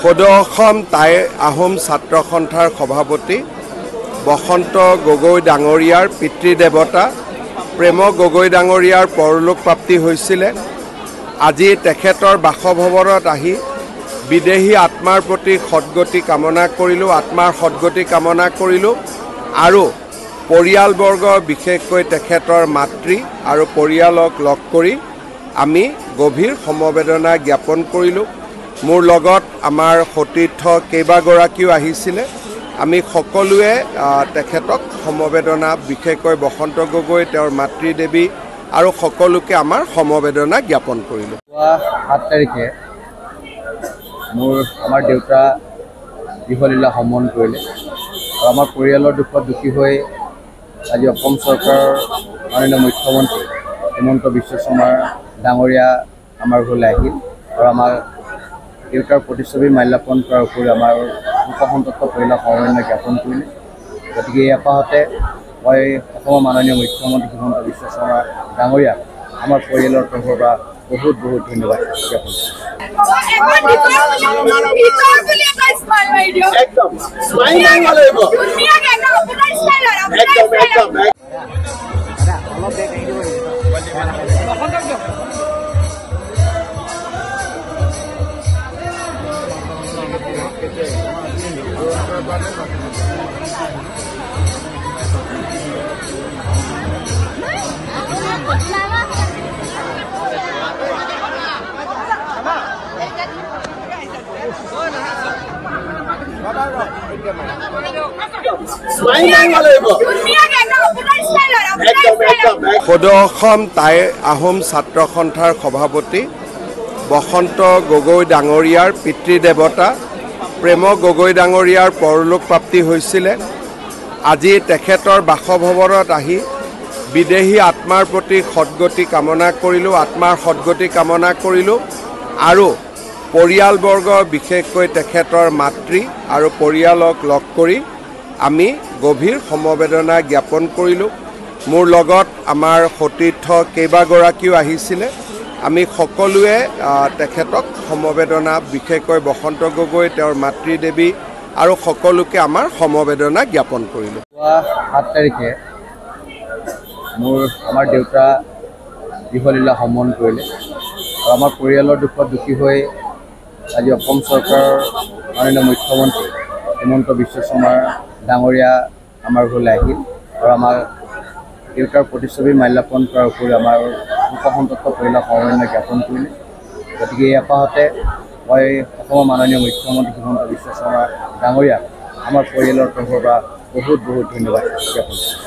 সদৌ তাই আহোম ছাত্ৰ সন্থাৰ সভাপতি বসন্ত গগৈ ডাঙৰীয়াৰ পিতৃদেৱতা প্ৰেম গগৈ ডাঙৰীয়াৰ পৰলোক প্ৰাপ্তি হৈছিলে। আজি তেখেতৰ বাসভৱনত আহি বিদেহী আত্মাৰ প্ৰতি সদ্গতি কামনা কৰিলোঁ, আত্মাৰ সদ্গতি কামনা কৰিলোঁ আৰু পৰিয়ালবৰ্গ বিশেষকৈ তেখেতৰ মাতৃ আৰু পৰিয়ালক লগ কৰি আমি গভীৰ সমবেদনা জ্ঞাপন কৰিলোঁ। মোৰ লগত আমাৰ সতীৰ্থ কেইবাগৰাকীও আহিছিলে। আমি সকলোৱে তেখেতক সমবেদনা বিশেষকৈ বসন্ত গগৈ তেওঁৰ মাতৃদেৱী আৰু সকলোকে আমাৰ সমবেদনা জ্ঞাপন কৰিলোঁ। 7 তাৰিখে আমাৰ দেউতা দীঘলীলা সম্বৰণ কৰিলে আৰু আমাৰ পৰিয়ালৰ দুখত দুখী হৈ আজি অসম চৰকাৰৰ মাননীয় মুখ্যমন্ত্ৰী হিমন্ত বিশ্ব শৰ্মা ডাঙৰীয়া আমাৰ ঘৰলৈ আহিল আৰু আমাৰ দেউতাৰ প্ৰতিচ্ছবি মাল্যাৰ্পণ কৰাৰ উপৰি আমাৰ শোকসন্তপ্ত পৰিয়ালক সমবেদনা জ্ঞাপন কৰিলে। গতিকে এই আপাহতে মই অসমৰ মাননীয় মুখ্যমন্ত্ৰী হিমন্ত বিশ্ব শৰ্মা ডাঙৰীয়াক আমাৰ পৰিয়ালৰ তৰফৰ পৰা বহুত বহুত ধন্যবাদ জ্ঞাপন সদৌ তাই আহোম ছাত্ৰ সন্থাৰ সভাপতি বসন্ত গগৈ ডাঙৰীয়াৰ পিতৃদেৱতা প্ৰেম গগৈ ডাঙৰীয়াৰ পৰলোক প্ৰাপ্তি হৈছিলে। আজি তেখেতৰ বাসভৱনত আহি বিদেহী আত্মাৰ প্ৰতি সদ্গতি কামনা কৰিলোঁ, আত্মাৰ সদ্গতি কামনা কৰিলোঁ আৰু পৰিয়ালবৰ্গ বিশেষকৈ তেখেতৰ মাতৃ আৰু পৰিয়ালক লগ কৰি আমি গভীৰ সমবেদনা জ্ঞাপন কৰিলোঁ। মোৰ লগত আমাৰ সতীৰ্থ কেইবাগৰাকীও আহিছিলে। আমি সকলোৱে তেখেতক সমবেদনা বিশেষকৈ বসন্ত গগৈ তেওঁৰ মাতৃদেৱী আৰু সকলোকে আমাৰ সমবেদনা জ্ঞাপন কৰিলোঁ। 7 তাৰিখে আমাৰ দেউতা দীঘলীলা সম্বৰণ কৰিলে আৰু আমাৰ পৰিয়ালৰ দুখত দুখী হৈ আজি অসম চৰকাৰৰ মাননীয় মুখ্যমন্ত্ৰী হিমন্ত বিশ্ব শৰ্মা ডাঙৰীয়া আমাৰ ঘৰলৈ আহিল আৰু আমাৰ দেউতাৰ প্ৰতিচ্ছবি মাল্যাৰ্পণ কৰাৰ উপৰি আমাৰ শোকসন্তপ্ত পৰিয়ালক সমবেদনা জ্ঞাপন কৰিলে। গতিকে এই আপাহতে মই অসমৰ মাননীয় মুখ্যমন্ত্ৰী হিমন্ত বিশ্ব শৰ্মা ডাঙৰীয়াক আমাৰ পৰিয়ালৰ তৰফৰ পৰা বহুত বহুত ধন্যবাদ জ্ঞাপন কৰিলোঁ।